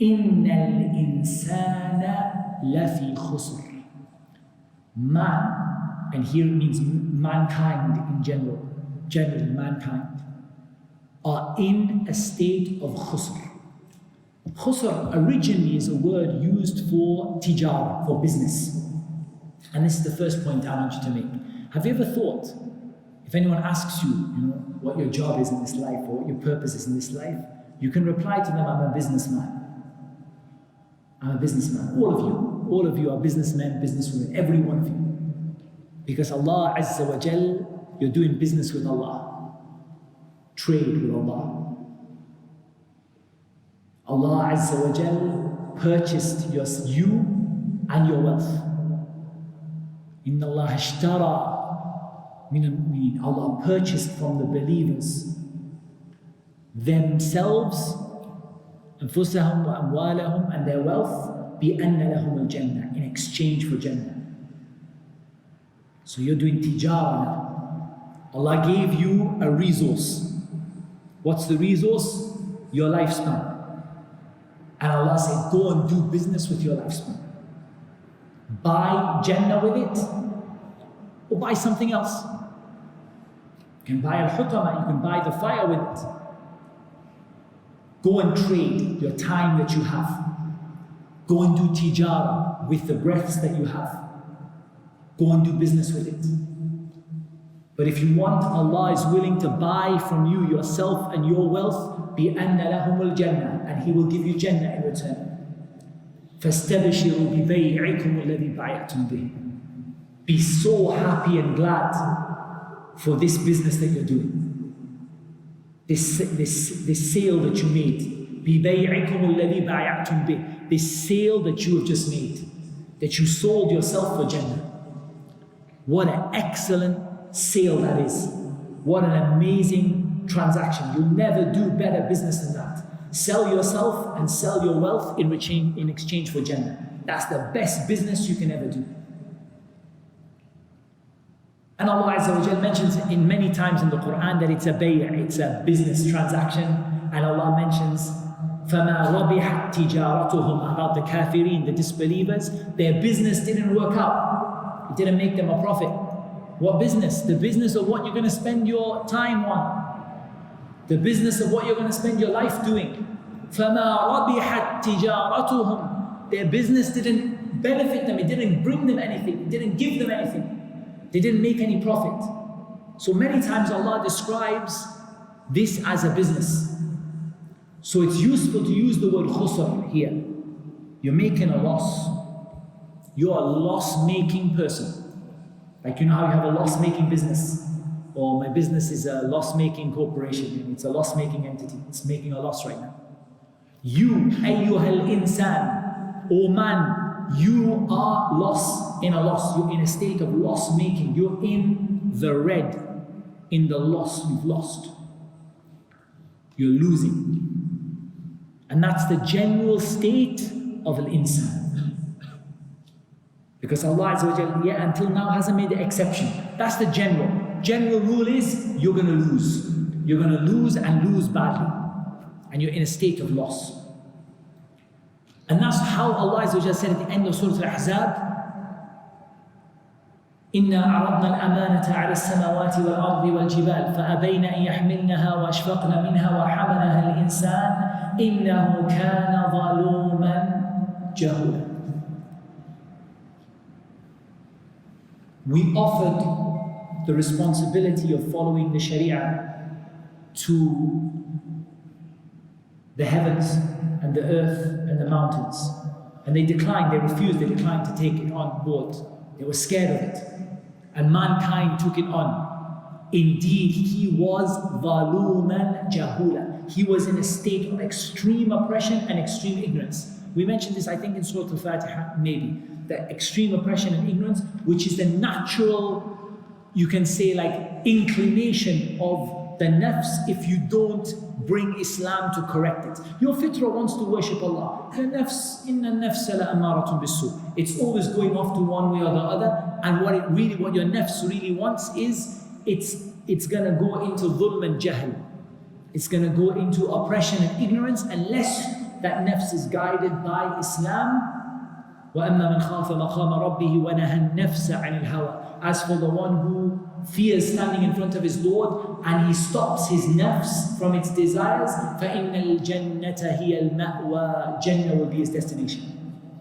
إِنَّ الْإِنسَانَ لَفِي خُسْرٍ. Man, and here it means mankind in general, generally mankind, are in a state of khusr. Khusr originally is a word used for tijara, for business. And this is the first point I want you to make. Have you ever thought, if anyone asks you, what your job is in this life or what your purpose is in this life, you can reply to them, I'm a businessman. I'm a businessman. All of you are businessmen, businesswomen, every one of you. Because Allah Azza wa Jal, you're doing business with Allah. Trade with Allah. Allah Azza wa Jal purchased you and your wealth. Inna Allah ashtara min al-mu'minin. Allah purchased from the believers themselves, anfusahum wa amwalahum, and their wealth, bi-anna lahum al-jannah, in exchange for Jannah. So you're doing tijara now. Allah gave you a resource. What's the resource? Your lifespan. And Allah said, go and do business with your lifespan. Buy Jannah with it, or buy something else. You can buy al-hutama, you can buy the fire with it. Go and trade your time that you have. Go and do tijara with the breaths that you have. Go and do business with it. But if you want, Allah is willing to buy from you yourself and your wealth, بِأَنَّ لَهُمُ الْجَنَّةِ, and He will give you Jannah in return. فَاسْتَبْشِرُوا بِبَيْعِكُمُ الَّذِي بَعْيَعْتُمْ بِهِ. Be so happy and glad for this business that you're doing. This sale that you made. بِبَيْعِكُمُ الَّذِي بَعْيَعْتُمْ بِهِ. This sale that you have just made. That you sold yourself for Jannah. What an excellent sale that is. What an amazing transaction. You'll never do better business than that. Sell yourself and sell your wealth in exchange for Jannah. That's the best business you can ever do. And Allah Azza wa Jal mentions in many times in the Quran that it's a bay', it's a business transaction. And Allah mentions فَمَا رَبِحَتْ تِجَارَتُهُمْ, about the kafirin, the disbelievers. Their business didn't work out. It didn't make them a profit. What business? The business of what you're going to spend your time on. The business of what you're going to spend your life doing. فَمَا رَبِحَتْ تِجَارَتُهُمْ. Their business didn't benefit them. It didn't bring them anything. It didn't give them anything. They didn't make any profit. So many times Allah describes this as a business. So it's useful to use the word khusr here. You're making a loss. You're a loss-making person. Like how you have a loss-making business. Or my business is a loss-making corporation. It's a loss-making entity. It's making a loss right now. You, ayyuhal insan, O man, you are in a loss. You're in a state of loss-making. You're in the red, in the loss. You've lost. You're losing. And that's the general state of al-insan. Because Allah Azza wa Jalla, until now hasn't made the exception. That's the general. General rule is you're going to lose. You're going to lose and lose badly. And you're in a state of loss. And that's how Allah Azza wa Jalla said at the end of Surah Al-Ahzab, إِنَّا عَرَضْنَا الْأَمَانَةَ عَلَى السَّمَاوَاتِ وَالْأَرْضِ وَالْجِبَالِ فَأَبَيْنَ أَن يَحْمِلْنَهَا وَأَشْفَقْنَ مِنْهَا وَحَمَلَهَا الْإِنسَانُ إِنَّهُ كَانَ ظَلُومًا جَهُولًا. We offered the responsibility of following the Sharia to the heavens and the earth and the mountains. And they declined, they refused, they declined to take it on board. They were scared of it. And mankind took it on. Indeed, he was ظَلُومًا جَهُولًا. He was in a state of extreme oppression and extreme ignorance. We mentioned this, I think, in Surah Al-Fatiha, maybe. The extreme oppression and ignorance, which is the natural, you can say, like, inclination of the nafs if you don't bring Islam to correct it. Your fitrah wants to worship Allah. The nafs, inna nafsa la amaratun bisu. It's always going off to one way or the other. And what your nafs really wants is, it's gonna go into dhulm and jahl. It's gonna go into oppression and ignorance unless that nafs is guided by Islam. وَأَمَّا مَنْ خَافَ مَقَامَ رَبِّهِ وَنَهَى النَّفْسَ عَنِ الْهَوَى. As for the one who fears standing in front of his Lord and he stops his nafs from its desires, فَإِنَّ الْجَنَّةَ هِيَ الْمَأْوَى. Jannah will be his destination.